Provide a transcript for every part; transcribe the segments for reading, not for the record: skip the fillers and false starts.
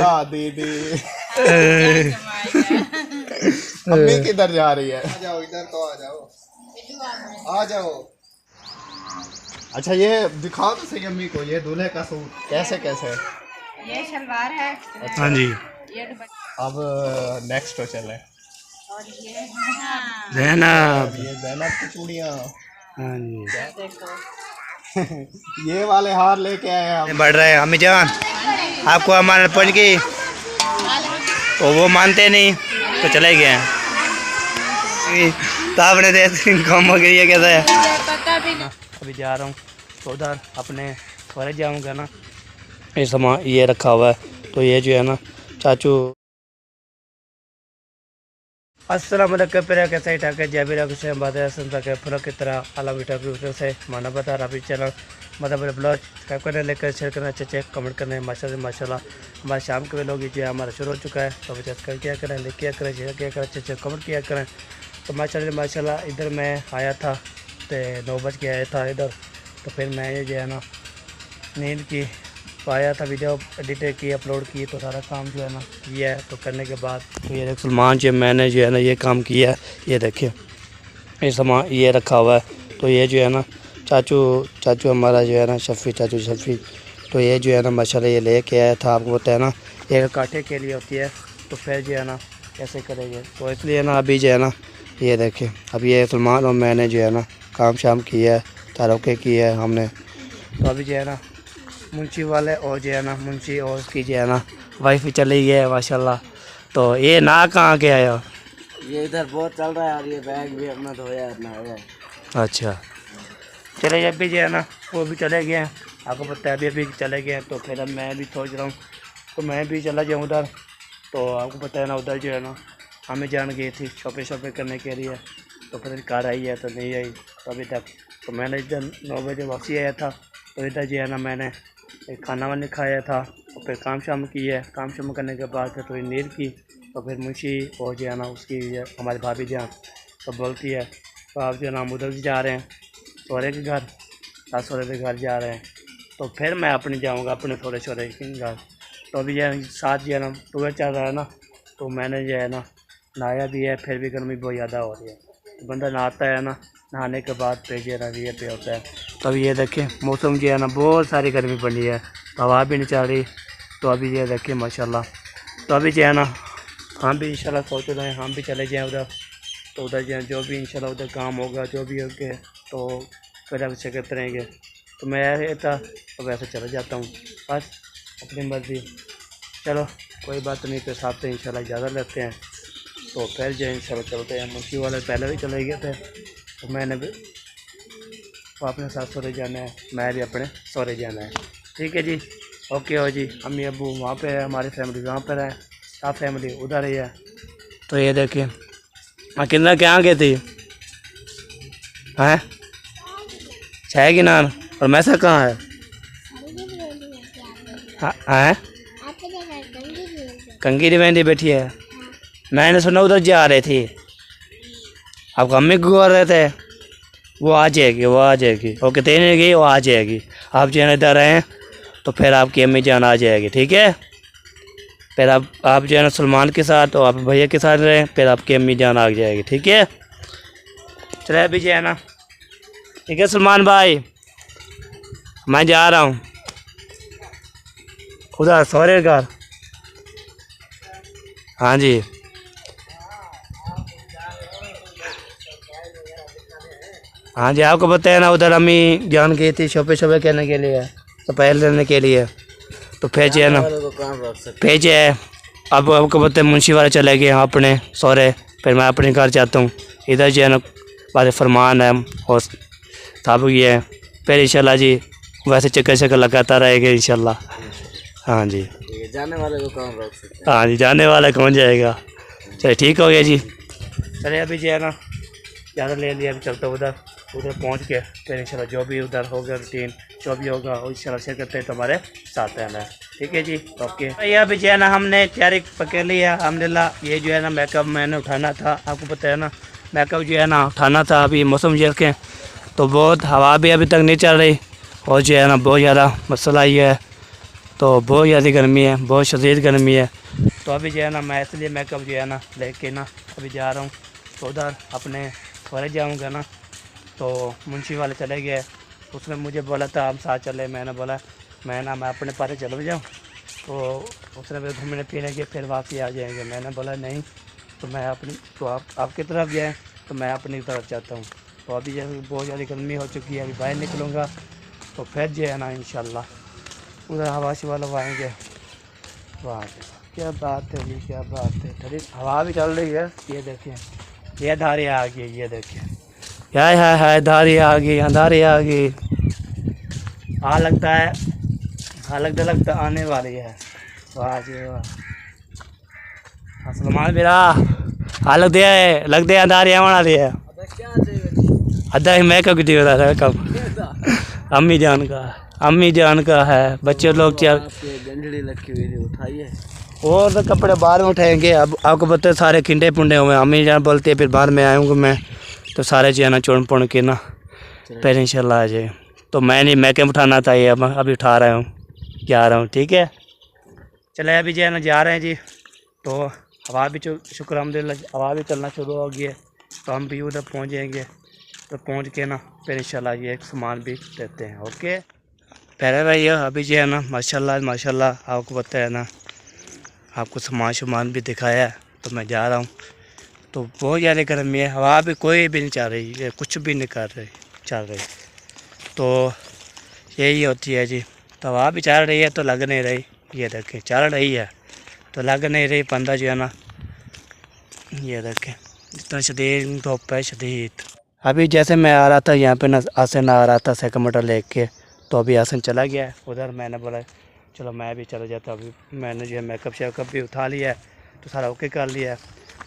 दीदी अम्मी किधर जा रही है? आ जाओ इधर तो आ जाओ आ जाओ। अच्छा ये दिखाओ तो सही अम्मी को, ये दूल्हे का सूट कैसे कैसे? ये शलवार है। हाँ जी। ये अब नेक्स्ट तो चले। और ये ज़ैनब, ये ज़ैनब की चूड़ियाँ। हाँ जी। देखो ये वाले हार लेके आए हम। बढ़ रहे हैं अम्मी जान, आपको हमारे पंच की तो वो मानते नहीं तो चले गए हैं। तो आपने देख कम हो गई है कैसे है? पता भी नहीं। अभी जा रहा हूँ तो उधर अपने घर जाऊँगा ना, ये सामान ये रखा हुआ है तो ये जो है ना चाचू। अस्सलाम वालेकुम प्यारे कैसे ठाक है जबीरा कुछ बात है संता के फुल की तरह आला बेटा से माना बता रहा भी चैनल मतलब ब्लॉग सब्सक्राइब करने लेकर शेयर करना अच्छे कमेंट करने माशाल्लाह हमारे शाम के लोग जो हमारा शुरू हो चुका है तो सब्सक्राइब किया करें, लाइक किया करें, शेयर किया करें, अच्छे कमेंट किया करें। तो माशाल्लाह इधर मैं आया था तो 9 बज के आया था इधर। तो फिर मैं जो है ना नींद की तो आया था, वीडियो एडिट की अपलोड की तो सारा काम जो है ना किया है। तो करने के बाद तो ये देख सलमान जो मैंने जो है ना ये काम किया है, ये देखिए ये सामान ये रखा हुआ है। तो ये जो है ना चाचू हमारा जो है ना शफ़ी तो ये जो है ना माशाल्लाह ये लेके आया था। आपको पता है ना ये कांटे के लिए होती है तो फिर जो है ना कैसे करेंगे तो इसलिए ना अभी जो है ना ये देखिए अभी ये सलमान और मैंने जो है ना काम शाम किया है, तारुके किया है हमने। तो अभी जो है ना मुंशी वाले और जो है ना मुंशी और उसकी जो है ना वाइफ भी चली गई है माशाल्लाह। तो ये ना कहाँ के आया? ये इधर बहुत चल रहा है और ये बैग भी अपना धोया अपना है। अच्छा चले जब भी जो है ना वो भी चले गए हैं, आपको पता है अभी चले गए हैं। तो फिर अब मैं भी सोच रहा हूँ तो मैं भी चला जाऊँ उधर। तो आपको पता है ना उधर जो है ना हमें जान गई थी शॉपिंग करने के लिए। तो फिर कार आई है तो नहीं आई तो अभी तक। तो मैंने इधर 9 बजे वापसी आया था तो इधर जो है ना मैंने एक खाना वाना खाया था और फिर काम शाम किया है। काम शाम करने के बाद फिर थोड़ी नींद की तो फिर मुंशी और जो है ना उसकी हमारी भाभी जान तो बोलती है तो आप जो है ना हम उधर भी जा रहे हैं सौरे के घर, सास सौरे के घर जा रहे हैं। तो फिर मैं अपने जाऊंगा अपने थोड़े छोरे के घर। तो अभी जो है साथ जो है ना टूर चल रहा है ना तो मैंने जो है ना नहाया भी है, फिर भी गर्मी बहुत ज़्यादा हो रही है। तो बंदा नहाता है ना, नहाने के बाद फिर जो है ना ये पे होता है। तो अभी ये देखें मौसम जो है ना बहुत सारी गर्मी पड़ी है, हवा भी नहीं चल रही। तो अभी ये देखें माशाल्लाह। तो अभी जो है ना हम भी इंशाल्लाह सोच रहे हैं हम भी चले जाएँ उधर। तो उधर जो है जो भी इंशाल्लाह उधर काम होगा जो भी होगा तो फिर अब से करते रहेंगे। तो मैं ऐसे था तो वैसे चला जाता हूँ बस अपनी मर्ज़ी। चलो कोई बात नहीं, तो साथ से इंशाल्लाह इजाज़त लेते हैं तो फिर जो इंशाल्लाह चलते हैं। मुंशी वाले पहले भी चले गए थे तो मैंने भी तो अपने साथ सौरे जाना है, मैं भी अपने सौरे जाना है। ठीक है जी, ओके हो जी। अम्मी अब्बू वहाँ पे है, हमारी फैमिली वहाँ पर है, सब फैमिली उधर ही है। तो ये देखिए कितना क्या गए थी हैं चाय की नान और मैसा कहाँ है? हाँ कंगी मेहंदी बैठी है। मैंने सुना उधर जा रहे थे, आपको अम्मी को बोल रहे थे वो आ जाएगी वो कहते नहीं गई वो आ जाएगी। आप जो है इधर आए तो फिर आपकी अम्मी जान आ जाएगी। ठीक है फिर आप जो है ना सलमान के साथ और आप भैया के साथ रहें फिर आपकी अम्मी जान आ जाएगी। ठीक है चले अभी जो है ना ठीक है सलमान भाई मैं जा रहा हूँ उधर सौरे घर। हाँ जी हाँ जी आपको पता है ना उधर अम्मी जान गई थी शॉपिंग करने के लिए तो पैर लेने के लिए। तो फिर जो है ना फिर जो है अब आपको पता है मुंशी वाले चले गए हैं अपने सौरे, फिर मैं अपने घर जाता हूँ। इधर जो है ना बारे फरमान है और साहब ये है फिर इंशाल्लाह जी वैसे चक्कर लगाता रहेगा इंशाल्लाह। हाँ जी जाने वाले को कौन रोक सकता है? हाँ जी जाने वाला कौन जाएगा। चलिए ठीक हो गया जी। चलिए अभी जो है ना ज़्यादा ले लिया, अभी चलता उधर पहुँच के फिर इंशाल्लाह जो भी उधर होगा रूटीन जो भी होगा वो इंशाल्लाह शेयर करते हैं तुम्हारे साथ रहना है। ठीक है जी ओके। तो ये अभी जो है ना हमने तैयारी पकड़ ली है अल्हम्दुलिल्लाह। ये जो है ना मेकअप मैंने उठाना था, आपको पता है ना मेकअप जो है ना उठाना था। अभी मौसम जो के तो बहुत हवा भी अभी तक नहीं चल रही और जो है ना बहुत ज़्यादा मसला ये है तो बहुत ज़्यादा गर्मी है, बहुत शदीद गर्मी है। तो अभी जो है ना मैं इसलिए मेकअप जो है ना लेके ना अभी जा रहा हूँ। तो उधर अपने कॉलेज जाऊँगा ना, तो मुंशी वाले चले गए, उसने मुझे बोला था हम साथ चले। मैंने बोला मैं अपने पारे चले जाऊँ, तो उसने फिर घूमने पीने के फिर वापसी आ जाएंगे। मैंने बोला नहीं, तो मैं अपनी तो आपकी तरफ जाए, तो मैं अपनी तरफ जाता हूँ। तो अभी जैसे बहुत ज़्यादा गर्मी हो चुकी है, अभी बाहर निकलूँगा तो फिर जो है ना इंशाल्लाह उधर हवा शिवा लगवाएँगे। वाह क्या बात है जी, क्या बात है। ठंडी हवा भी चल रही है। ये देखिए, ये धारी आ गई, ये देखिए, हाय धारी आ गई, अंधारी आ गई। लगता है लगता आने वाली है। वाह जी वाह, सलमान मेरा लगते अंधारी आने वाली है। अद्धा ही मेकअप की हो रहा है कब अम्मी जान का है। बच्चे लोग गंजड़ी रखी हुई थी, उठाइए। और तो कपड़े बाद में उठाएंगे। अब आपको पता है सारे खिंडे पुंडे हुए। अम्मी जान बोलती है फिर बाद में आऊँगा मैं, तो सारे जो है ना चुन पुन के ना फिर इंशाल्लाह आ जाए। तो मैं नहीं मेकअप उठाना था, ये अभी उठा रहा हूँ, जा रहा हूँ। ठीक है, चले अभी जो है ना जा रहे हैं जी। तो हवा भी शुक्र अल्हम्दुलिल्लाह हवा भी चलना शुरू हो गई है, तो हम भी उधर पहुँच जाएंगे। तो पहुँच के ना फिर इंशाल्लाह ये एक सामान भी देते हैं। ओके पहले भाई अभी जो है ना माशाल्लाह आपको पता है ना, आपको सामान भी दिखाया है। तो मैं जा रहा हूँ, तो बहुत ज़्यादा गर्मी है, हवा भी कोई भी नहीं चल रही है, कुछ भी नहीं चल रही। तो यही होती है जी। तो हवा भी चल रही है तो लग नहीं रही, ये देखें चल रही है तो लग नहीं रही। बंदा जो है ना, ये देखें जितना शदीद धूप है शदीद। अभी जैसे मैं आ रहा था यहाँ पे ना, आसन आ रहा था सेकंड लेके, तो अभी आसन चला गया है उधर। मैंने बोला चलो मैं भी चला जाता। अभी मैंने जो है मेकअप शेकअप भी उठा लिया है, तो सारा ओके कर लिया है।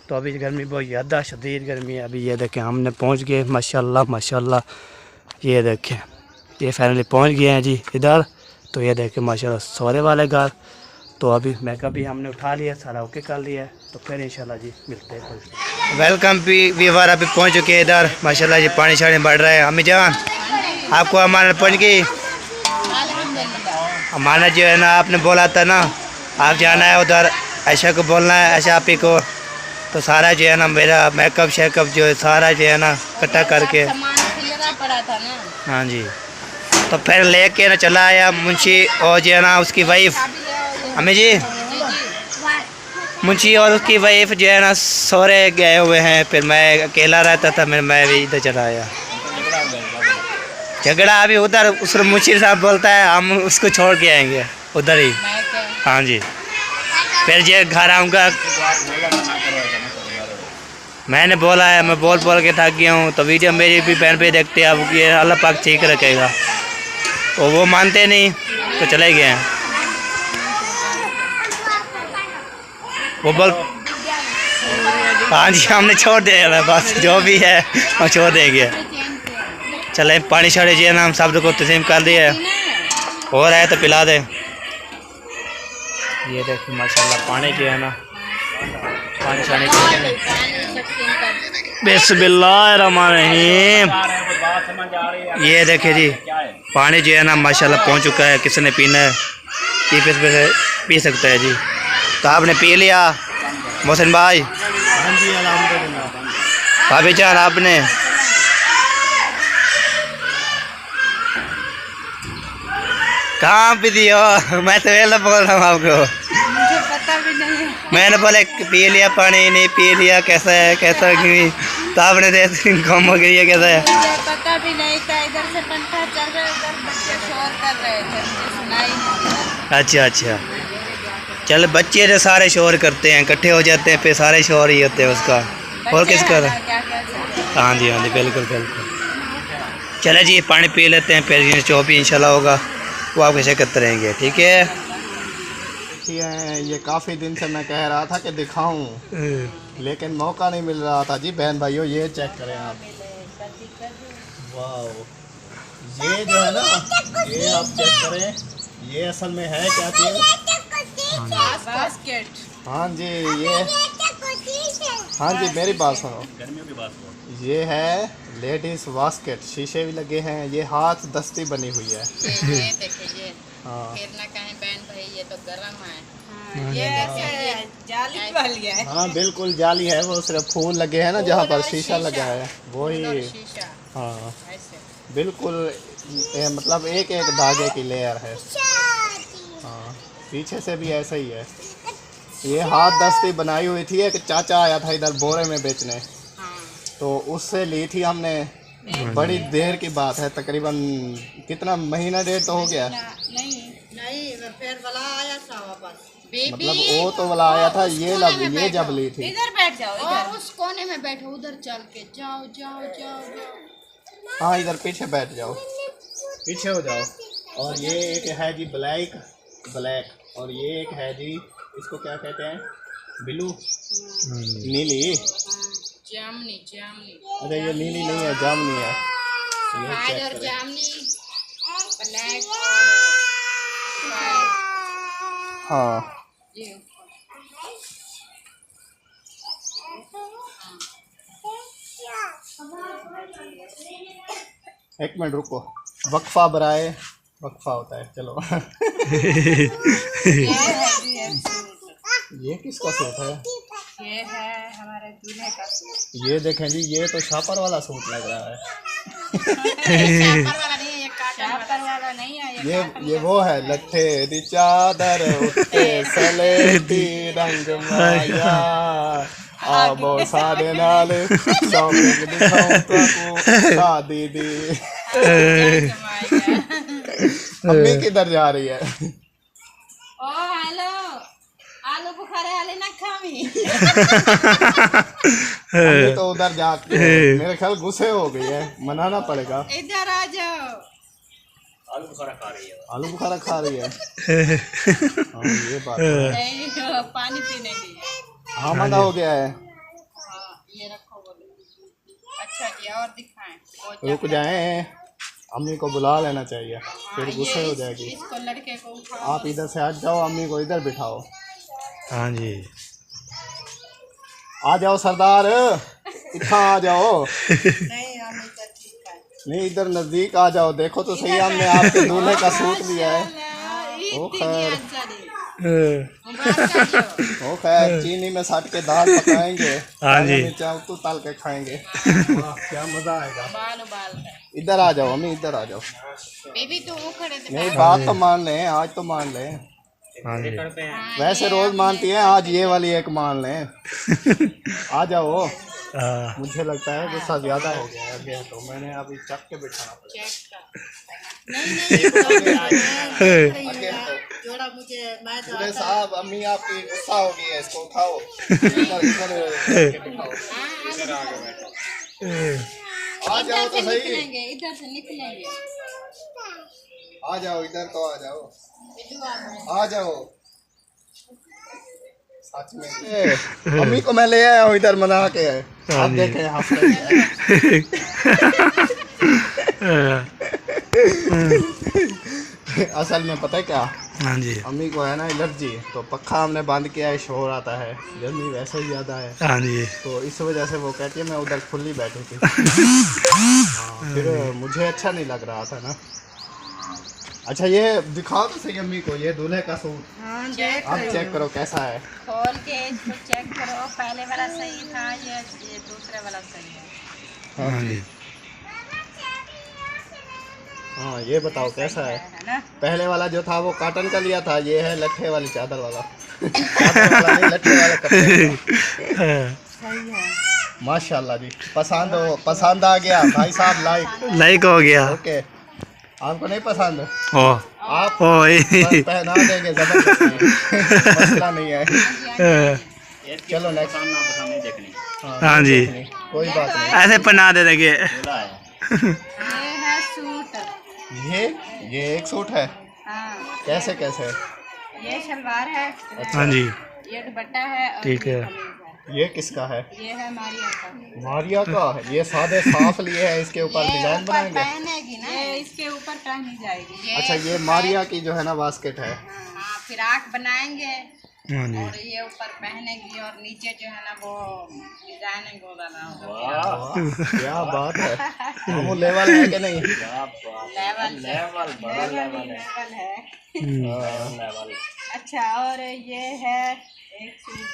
तो अभी गर्मी बहुत ज़्यादा शदीद गर्मी है। अभी ये देखें हमने पहुँच गए माशाल्लाह। ये देखें ये फाइनली पहुँच गए हैं जी इधर। तो ये देखें माशाल्लाह सौरे वाले घर। तो अभी मेकअप भी हमने उठा लिया, सारा ओके कर लिया है। तो फिर इंशाल्लाह जी मिलते हैं। वेलकम व्यूअर, अभी पहुँच चुके हैं इधर माशाल्लाह जी। पानी शानी बढ़ रहा है। अम्मी जान आपको अमानत पहुँच गई। अमानत जो है ना, आपने बोला था ना आप जाना है उधर, ऐशा को बोलना है, ऐशा आप ही को। तो सारा जो है ना मेरा मेकअप शेकअप जो है सारा जो है ना इकट्ठा करके पड़ा था ना। हाँ जी। तो फिर लेके ना चला आया मुंशी और जो है ना उसकी वाइफ। अम्मी जी मुंशी और उसकी वाइफ जो है ना सौरे गए हुए हैं, फिर मैं अकेला रहता था, मैं भी इधर चला आया। झगड़ा अभी उधर उस मुंशी साहब बोलता है हम उसको छोड़ के आएंगे उधर ही। हाँ जी, फिर जो घर आऊँगा मैंने बोला है, मैं बोल के थक गया हूँ। तो वीडियो मेरी भी बहन पे देखते हैं, अब ये अल्लाह पाक ठीक रखेगा। तो वो मानते नहीं तो चले गए हैं। वो बोल हाँ जी हमने छोड़ दिया, बस जो भी है हम छोड़ देंगे। चले पानी शानी जो है ना हम सब को तस्लीम कर दिए, हो रहा है तो पिला दे। ये देखिए माशाल्लाह पानी जो है ना, पानी शानी बिस्मिल्लाहिर्रहमानिर्रहीम। ये देखिए जी पानी जो है ना माशाल्लाह पहुंच चुका है। किसी ने पीना है पी सकता है जी। तो आपने पी लिया मोहसिन भाई? हाँ जी अल्हम्दुलिल्लाह। भाभी जान आपने? कहाँ पी दियो? मैं तो वेला बोल रहा हूँ आपको, मुझे पता भी नहीं है। मैंने बोले पी लिया पानी, नहीं पी लिया, कैसा है कैसा क्यों? तो आपने कम हो गई है कैसा है? मुझे पता भी नहीं था, इधर से पंखा चल रहा है, उधर बच्चे शोर कर रहे थे, मुझे सुनाई नहीं। अच्छा चल बच्चे जो सारे शोर करते हैं, इकट्ठे हो जाते हैं, फिर सारे शोर ही होते हैं उसका। और किस कर? हाँ जी बिल्कुल। चले जी पानी पी लेते हैं, फिर जो भी इंशाल्लाह होगा वो आपके चेक करते रहेंगे। ठीक है। ये काफ़ी दिन से मैं कह रहा था कि दिखाऊं, लेकिन मौका नहीं मिल रहा था जी। बहन भाइयों ये चेक करें आप, वाह ये जो है ना, ये आप चेक करें, ये असल में है क्या चीज़? बास्केट। हाँ जी ये, हाँ जी मेरी बात सुनो, ये है लेडीज बास्केट। शीशे भी लगे हैं, ये हाथ दस्ती बनी हुई है। ये देखिए, हाँ फिर ना कहें बहन भाई ये तो गर्म है। ये ऐसे जाली वाली है। हाँ बिल्कुल जाली है, वो सिर्फ फूल लगे हैं ना जहाँ पर शीशा लगा है वही। शीशा हाँ ऐसे। बिल्कुल मतलब एक एक धागे की लेयर है। हाँ पीछे से भी ऐसा ही है। ये हाथ दस्ती बनाई हुई थी, एक चाचा आया था इधर बोरे में बेचने, तो उससे ली थी हमने। बड़ी देर की बात है, तकरीबन कितना महीना डेढ़ तो हो गया। नहीं फिर वाला आया था वापस। मतलब वो तो वाला आया था, ये जब ली थी। इधर बैठ जाओ, और उस कोने में बैठो, उधर चल के जाओ जाओ जाओ जाओ। हाँ इधर पीछे बैठ जाओ, पीछे हो जाओ। और ये एक है जी ब्लैक, और ये एक है जी, इसको क्या कहते हैं, ब्लू, नीली। जामनी जामनी। अरे ये नीली नहीं है, जामनी है। ये आज चेक और करें। जामनी, ब्लैक हाँ ये एक मिनट रुको, वक्फा बराए वक्फा होता है। चलो ये किसका सूट है? ये है हमारे दूल्हे का सूट। ये देखें जी, ये तो शापर वाला सूट लग रहा है। शापर वाला नहीं है, ये काटन वाला। शापर वाला नहीं है ये वो है, लट्ठे दी चादर उत्ते सले दी रंग माया आबो सादे नाल शॉपिंग दिखाऊं तुमको शादी दी। अम्मी किधर जा रही है? ओ हेलो, आलू बुखारे वाले ना खावी। अम्मी तो उधर जाके मेरे ख्याल गुस्से हो गई है, मनाना पड़ेगा। इधर आ जाओ। आलू बुखारा खा रही है। हाँ ये बात है। नहीं पानी पीने की। हाँ मना हो गया है। हाँ ये रखो बोलो। अच्छा जी और दिखाएं। रुक जाएं, अम्मी को बुला लेना चाहिए, फिर गुस्से हो जाएगी। इसको लड़के को उठाओ। आप इधर से हट जाओ, अम्मी को इधर बिठाओ। हाँ जी, आ जाओ सरदार, इतना आ जाओ। नहीं हम इधर ठीक है। नहीं इधर नजदीक आ जाओ, देखो तो सही, हमने आपके दूल्हे का सूट लिया है। ओ खैर, ओ खैर, चीनी में साट के दाल पकाएंगे, हाँ जी। तो तल के खाएंगे। वाह, क्या मजा आएगा। बाल उबाल है। इधर आ जाओ अम्मी, इधर आ जाओ। बेबी तो वो खड़े थे। नहीं बात तो मान लें, आज तो मान लें। हाँ जी, वैसे रोज मानती हैं, आज ये वाली एक मान लें। आ जाओ। हाँ, मुझे लगता है गुस्सा ज्यादा हो गया है, तो मैंने अभी चक के बिठाना पड़ेगा। जोड़ा मुझे मैं तो दूल्हे साहब, अम्मी आपकी गुस्सा हो गई है, इसको उठाओ, इधर बिठाओ। आ जाओ तो सही, इधर से निकलेंगे। आ जाओ इधर तो आ जाओ, आ जाओ। सच में अम्मी को मैं ले आया हूँ इधर मना के। आप देखें हंस रही है। असल में पता है क्या, हाँ जी, अम्मी को है ना एलर्जी, तो पक्का हमने बंद किया है, शोर आता है, गर्मी वैसे ही ज़्यादा है, हाँ जी, तो इस वजह से वो कहती है मैं उधर खुली बैठी थी। हाँ, फिर मुझे अच्छा नहीं लग रहा था ना। अच्छा ये दिखाओ तो सही अम्मी को, ये दूल्हे का सूट। हाँ आप चेक करो कैसा है। खोल के इसको चेक करो, पहले वाला सही था, ये दूसरे वाला सही है। हाँ जी, हाँ ये बताओ कैसा है। है ना? पहले वाला जो था वो कॉटन का लिया था, ये है लट्ठे वाली चादर वाला। चादर वाला नहीं, लट्ठे वाला कपड़े का। सही है। माशाल्लाह जी, पसंद आ गया भाई साहब, लाइक हो गया। ओके, आपको नहीं पसंद, ओ आप ओ पहना देंगे, जबरदस्ती मसला नहीं है। चलो नेक्स्ट। हाँ जी, कोई बात नहीं। ऐसे पहना दे देंगे। ये है सूट। ये एक सूट है। हाँ कैसे ये शलवार है। हाँ जी, ये दुपट्टा है और ठीक ये है। कमीज है। ये किसका है? ये है मारिया का। मारिया का। ये सादे साफ लिए है, इसके ऊपर डिजाइन बनाएंगे। पहनेगी ना, ये इसके ऊपर पहनी जाएगी। अच्छा ये मारिया की जो है ना बास्केट है। हाँ फिराक बनाएंगे हाँ जी, और ये ऊपर पहनेगी और नीचे जो है ना वो डिजाइन डाला होगा। वाह क्या बात है। हम लेवल है कि नहीं? लेवल है। हाँ। अच्छा, और ये है एक सूट,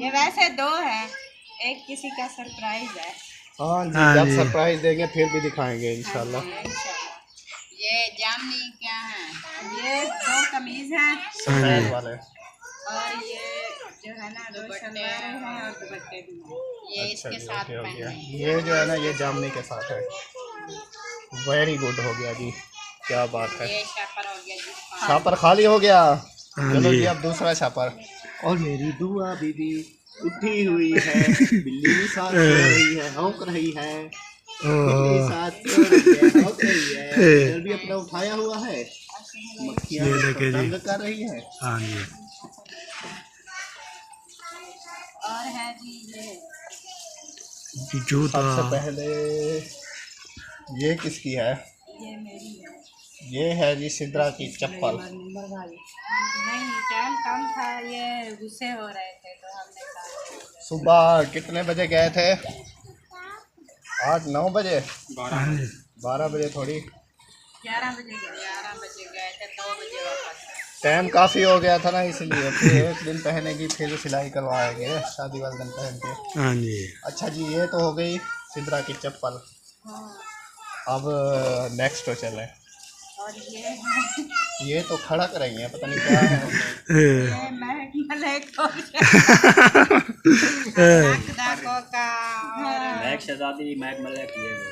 ये वैसे 2 है, एक किसी का सरप्राइज है। हाँ जी, हाँ जब जी। सरप्राइज देंगे फिर भी दिखाएंगे इंशाल्लाह। ये जामनी क्या है, ये 2 कमीज हैं सफेद वाले। और ये जो है ना 2 शलवारें हैं और दुपट्टे भी हैं। ये अच्छा इसके जी, साथ ओके, पहने ओके। हैं। ये जो है ना ये जामनी के साथ है। वेरी गुड हो गया जी, क्या बात है। ये शापर हो गया जी। छापर खाली हो गया। हाँ चलो जी। जी अब दूसरा छापर। और मेरी दुआ बीबी उठी हुई है, बिल्ली भी साथ सो रही है, हौंक रही है। बिल्ली साथ सो रही है, हौंक रही है। इधर भी अपना उठाया हुआ है, मक्खियाँ ये उसको देखे जी। तंग कर रही है। हाँ जी। और है जी ये जूता। सबसे पहले ये किसकी है? ये मेरी है। ये है जी सिद्रा की चप्पल। नहीं, टाइम कम था, ये गुस्से हो रहे थे तो हमने कहा सुबह कितने बजे गए थे? 8-9 बजे, हाँ जी। 12 बजे थोड़ी। 11 बजे गए थे, 2 बजे वापस। टाइम काफ़ी हो गया था ना, इसलिए फिर एक दिन पहनेगी फिर सिलाई करवाएंगे शादी वाले दिन पहन के। हाँ जी। अच्छा जी, ये तो हो गई सिद्रा की चप्पल। अब नेक्स्ट चले। और ये है, ये तो खड़क रही है, पता नहीं क्या है। ये महक मलिक हो का और महक शहजादी महक मलिक ये वो।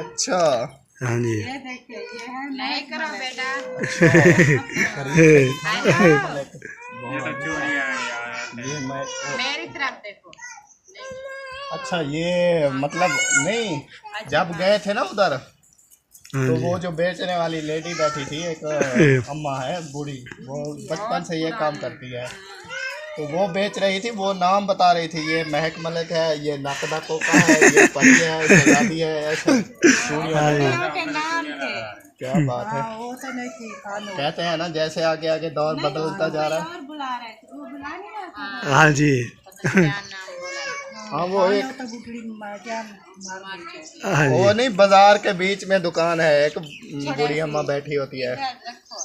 अच्छा, हाँ जी। ये देखिए, ये है नहीं करो बेटा। ये मैं मेरी तरफ देखो। अच्छा ये मतलब नहीं, जब गए थे ना उधर हाँ तो जी। वो जो बेचने वाली लेडी बैठी थी, एक अम्मा है बूढ़ी, वो बचपन से ये काम करती है, तो वो बेच रही थी, वो नाम बता रही थी, ये महक मलिक है, ये नाकदा कोका है, ये परी है, शहजादी है, ऐसे चूड़ियाँ। उनके के नाम थे। क्या बात है। वो तो नहीं थी, खानो। कहते हैं ना जैसे आगे आगे दौर बदलता जा रहा है। और बुला रहे थे, वो बुला नहीं रहा था। हाँ जी। क्या नाम बोला? हाँ वो एक हाँ वो जी। नहीं, बाजार के बीच में दुकान है, एक बूढ़ी अम्मा बैठी होती है। रखो।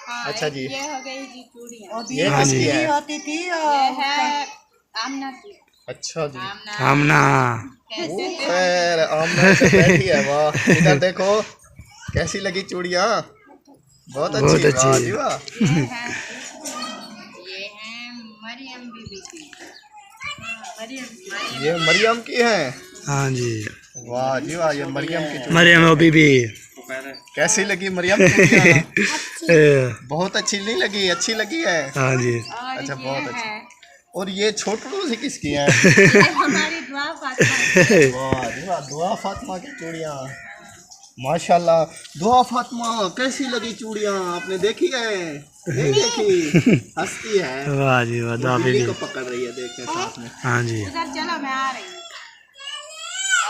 हाँ, अच्छा जी। ये हो गई जी चूड़ियाँ। ये हाँ किसकी जी। है? ये है आमना की। अच्छा जी। आमना आमना। कैसे थे? खैर आमना से बैठी है, वाह। इधर देखो कैसी लगी चूड़ियाँ, बहुत बहुत अच्छी, वाह अच्छी। जी वाह। ये है मरियम बीबी की। मरियम ये मरियम की है, हाँ जी। वाह जी वाह। ये मरियम की चूड़ियाँ मरियम ओ बीबी। कैसी लगी मरियम चूड़ियाँ? बहुत अच्छी नहीं लगी? अच्छी लगी है। हाँ जी। और अच्छा, ये बहुत अच्छी। है, और ये छोटू सी किसकी है? ये हमारी दुआ फातिमा। वाह जी वाह, दुआ फातिमा की चूड़ियाँ, माशाल्लाह। दुआ फातिमा कैसी लगी चूड़ियाँ, आपने देखी है? नहीं देखी? हंसती है, वाह जी वाह। वो दाबी बिल्ली भी। को पकड़ रही है, देखें साथ में। हाँ जी। उधर चलो, मैं आ रही हूँ।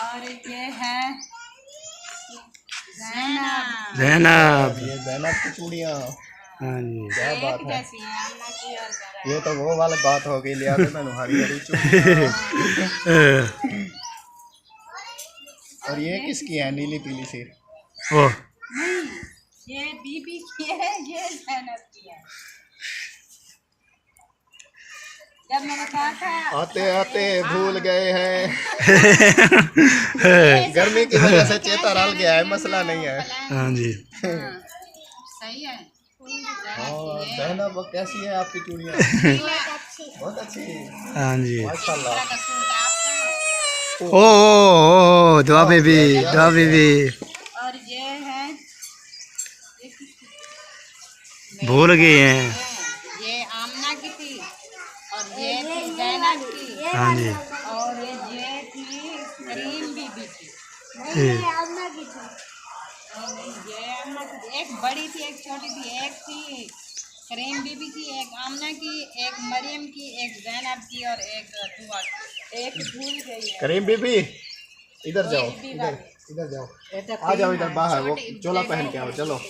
और ये है ज़ैनब। जैनब। ये ज़ैनब की चूड़ियाँ, हाँ जी। क्या एक बात है। जैसी है आमना की और ज़रा। ये तो वो वाली बात हो गई, लिया मैंने हरी हरी चूड़ियाँ। और ये किसकी है नीली पीली सी? ओ। नहीं, ये बीबी की है, ये ज़ैनब की है। जब मैंने कहा था आते आते भूल गए हैं। गर्मी की वजह से चेता रल गया है, मसला नहीं है। हाँ जी। सही है। और ज़ैनब कैसी है आपकी चूड़ियाँ? बहुत अच्छी, हाँ जी। माशाल्लाह। का सूट आपका है। ओ दुआ बेबी। दुआ बेबी। और ये है, भूल गए हैं। ये आमना की थी और ये थी ज़ैनब की हाँ जी। और ये थी करीम बीबी की। ठीक। नहीं, ये आमना की थी। एक बड़ी थी, एक छोटी थी, एक थी करीम बीबी की, एक आमना की, एक मरियम की, एक ज़ैनब की और एक दुआ की। एक भूल गई है। करीम बीबी इधर जाओ, इधर इधर जाओ, आ जाओ इधर बाहर, वो चोला पहन के आओ, चलो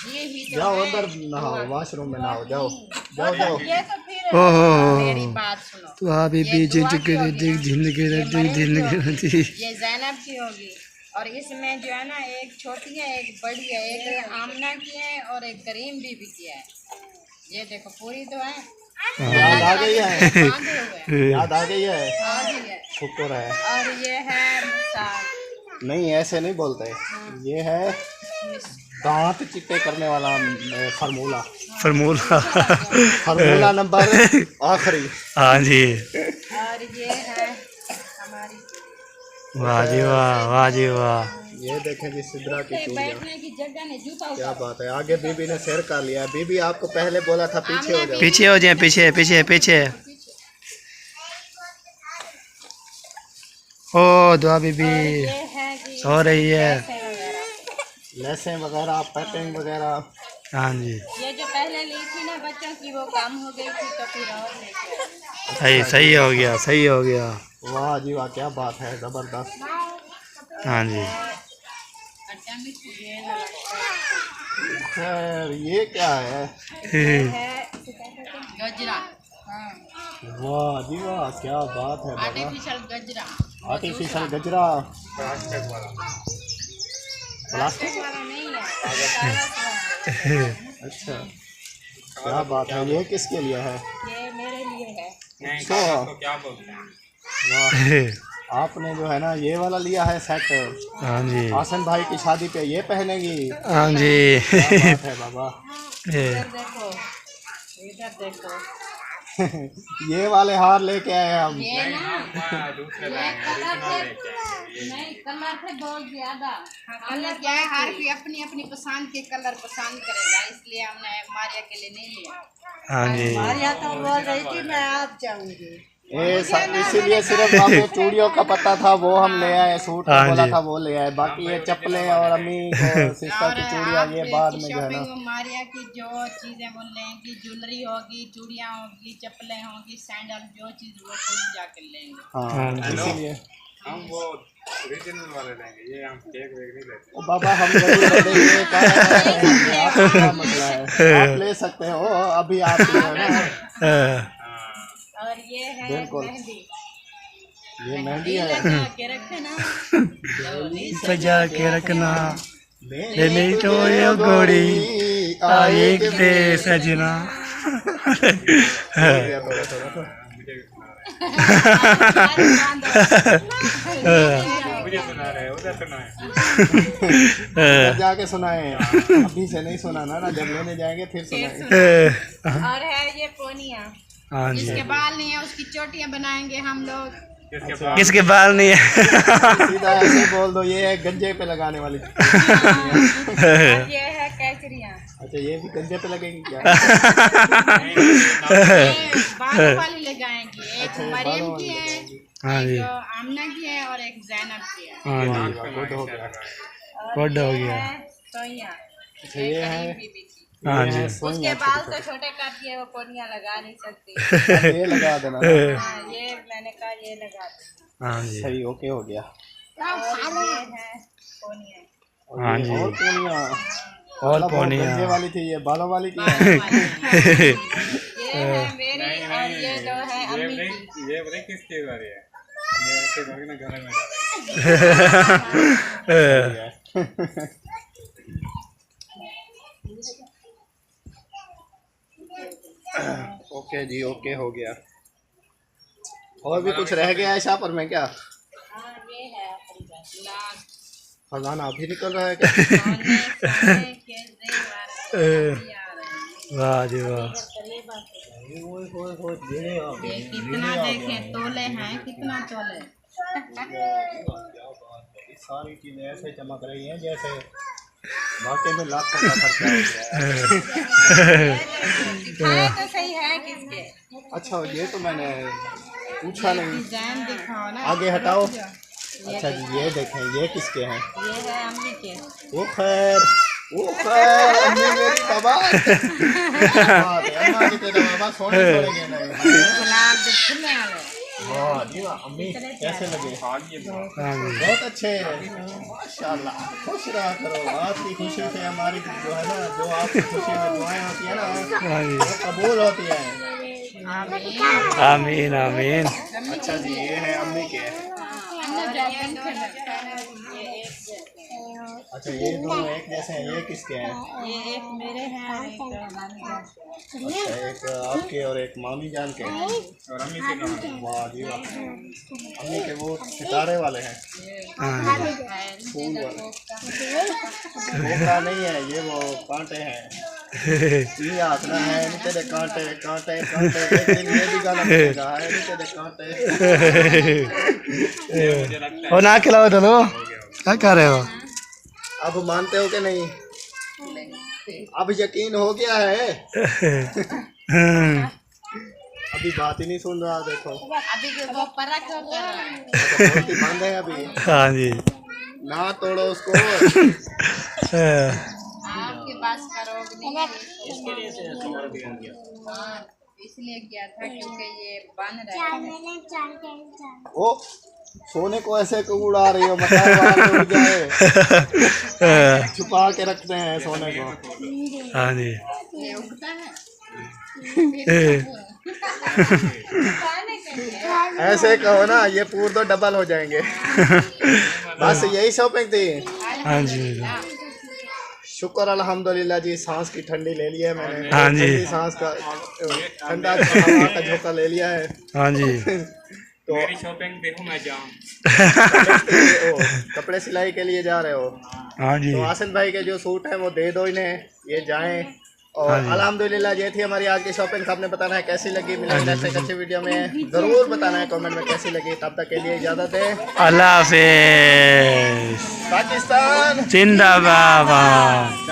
ये ही तो जाओ है। अंदर नहाओ, वॉशरूम में नहाओ, जाओ जाओ जाओ। ये तो फिर ओहो। मेरी बात सुनो, दुआ बेबी। ये दुआ की जिंदगी होगी ना? जिंदगी ये मरियम की जिंदगी। ये ज़ैनब की होगी और इसमें जो है ना एक छोटी है एक बड़ी है, एक आमना की है और एक करीम बीबी की है। ये देखो पूरी तो है, याद आ गई है, बांधे हुए हैं। याद आ गई है, आ गई है। शुक्र है। और ये है मिसाल, नहीं ऐसे नहीं बोलते, ये है दांत चिट्टे करने वाला फार्मूला, फॉर्मूला। फार्मूला नंबर आखिरी। हाँ जी, और ये है हमारी वाह जी वाह, वाह जी वाह। ये देखें जी सिद्रा की चूड़ियाँ, बैठने की जगह नहीं, जूता क्या बात है। आगे बीबी ने शेयर कर लिया। बीबी आपको पहले बोला था पीछे हो जाओ। पीछे हो जाए, पीछे पीछे पीछे। ओ दुआ बीबी ये है कि सो रही है। लेसें वगैरह, पैकिंग वगैरह। हाँ जी, ये जो पहले ली थी ना बच्चों की वो काम हो गई थी तो फिर और लेके आए। सही सही हो गया, सही हो गया। वाह जी वाह, क्या बात है, जबरदस्त। हाँ जी, अच्छा ये लगा खैर ये क्या है? है गजरा। हाँ वाह जी वाह, क्या बात है बाबा। आर्टिफिशियल गजरा, आर्टिफिशियल गजरा, प्लास्टिक वाला नहीं है। अच्छा क्या बात है। ये किसके लिए है? ये मेरे लिए है। तो वाह, आपने जो है ना ये वाला लिया है सेट। हाँ जी, हासन भाई की शादी पे ये पहनेगी। हाँ जी। क्या बात है बाबा। इधर देखो, इधर देखो, ये वाले हार लेके आए हम। ये ना ये कलर थे, नहीं कलर थे बहुत ज्यादा। कलर क्या है, हर कोई अपनी अपनी पसंद के कलर पसंद करेगा, इसलिए हमने मारिया के लिए नहीं लिया। हाँ जी, मारिया तो बोल रही थी मैं आप जाऊंगी। इसीलिए सिर्फ हमें चूड़ियों का पता था, वो हम ले आए। सूट का हाँ बोला जी। था वो ले आए। बाकी ये चप्पलें और अम्मी को सिस्टर की चूड़ियाँ ये बाद में जो है ना। शॉपिंग मारिया की जो चीजें वो लेंगी, ज्वेलरी होगी, चूड़ियाँ होगी, चप्पलें होगी, सैंडल, जो चीज वो खुद जाकर लेंगे। हाँ इसीलिए हम वो ओरिजिनल वाले लेंगे, ये हम केक वेक नहीं लेते। ओ बाबा हम गरीब होते हैं, ये क्या मसला है। आप ले सकते हो अभी, आप जो है ना। और ये है बिल्कुल। मेहंदी, ये मेहंदी है। लगा के रखे ना। सजा के रखना ले ले तो ये गोरी आए दे सजना। मुझे सुना रहे उधर सुना है। उधर जाके सुनाए, अभी से नहीं सुनाना ना, जब लेने जाएंगे फिर सुनाएंगे। और है ये पोनिया, हाँ जी, जिसके बाल नहीं है उसकी चोटियां बनाएंगे हम लोग। किसके बाल नहीं है। सीधा ऐसे बोल दो, ये है गंजे पे लगाने वाली। और ये है कैचरियाँ, अच्छा ये भी गंजे पे लगेंगी क्या? ये बालों वाली लगाएंगे। एक अच्छा, ये मरियम बालों की वाली है, हाँ जी, एक आमना की है और एक जैनब की है। हाँ जी, गुड हो गया। और गुड हो ये गया। है सोइया, अच्छा ये है, करीम बीबी की। हाँ ये जी, है उसके सोइयां बाल छोटे तो छोटे कर दिए, वो पोनिया लगा नहीं सकती। छोटे। ये लगा देना। हाँ ये मैंने कहा ये लगा दो। हाँ जी, सही ओके हो गया। और ये है पोनिया, और हाँ ये जी। और पोनिया, और मतलब वो पोनिया। गंजे वाली थी, ये बालों वाली की बालों है। वाली। ये है मेरी और ये जो है ये अम्मी बताइए की। ये बताइए किसकी बारी है। ये ऐसे करके ना घर में ओके जी ओके हो गया। और भी कुछ रह गया है शापर में क्या? हाँ ये है अपनी बात। खजाना अभी निकल रहा है क्या? सोने सोने के जेवर अभी आ रहे हैं। वाह जी वाह, ये कितना देखें तोले हैं, कितना तोले। सारी चीजें ऐसे चमक रही हैं जैसे वाकई में लाखों का खर्चा हो गया है। दिखाए तो सही है किसके। अच्छा ये तो मैंने पूछा नहीं। डिजाइन दिखाओ ना। आगे हटाओ। अच्छा जी ये देखें, ये किसके हैं? ये है अम्मी के। ओ खैर अम्मी मेरी बाबा। अम्मा की तेरे बाबा सोने छोड़ेंगे नहीं। गुलाब के फूले वाले। वाह जी वाह, अम्मी कैसे लगे? हाँ जी, बहुत अच्छे, माशाल्लाह। खुश रहा करो, आपकी खुशी से हमारी जो है ना, जो आपकी खुशी में दुआएं होती है ना, हाँ जी, वो कबूल होती है। आमीन आमीन। अच्छा जी ये है अम्मी के। अच्छा ये दोनों एक जैसे हैं, ये किसके हैं? ये एक मेरे हैं और एक नानी जान के। अच्छा एक आपके और एक मामी जान के हैं। और अम्मी के कहाँ है? वाह जी वाह। अम्मी के वो सितारे वाले हैं, फूल वाले। धोखा नहीं है ये, वो कांटे हैं। ये आखना है नीचे दे कांटे कांटे कांटे, लेकिन ये भी गाना बनेगा है नीचे दे कांटे। मुझे लगता वो ना खिलाओ तो लो, क्या कर रहे हो? अब मानते हो कि नहीं? अब यकीन हो गया है। अभी बात ही नहीं सुन रहा, देखो अभी के वो परा क्यों कर रहा है? बहुत ही बंद है अभी, हाँ जी। ना तोड़ो उसको। आपके पास करोगे नहीं। हाँ, इसलिए किया था क्योंकि ये बन रहा है। ओ सोने को ऐसे क्यों उड़ा रही हो, मतलब बाहर उड़ जाए। छुपा के रखते हैं सोने को। हाँ जी। ये उगता है। ऐसे कहो ना, ये पूर तो डबल हो जाएंगे। बस यही शॉपिंग थी। हाँ जी। शुक्र अल्हम्दुलिल्लाह जी, सांस की ठंडी ले लिया है मैंने। हाँ जी। ठंडी सांस का ठंडा हवा का झोंका ले लिया है। हाँ जी। तो मेरी शॉपिंग देखो मैं जाऊँ। कपड़े सिलाई के लिए जा रहे हो हाँ जी। तो आसिन भाई के जो सूट हैं वो दे दो इन्हें, ये जाएं। और हाँ जी। अल्हम्दुलिल्लाह ये थी हमारी आज की शॉपिंग। आपने बताना है कैसी लगी, मिलेंगे नेक्स्ट एक अच्छी वीडियो में। ज़रूर बताना है कमेंट में कैसी लगी। तब तक के लिए इजाज़त है, अल्लाह हाफिज़। पाकिस्तान जिंदाबाद।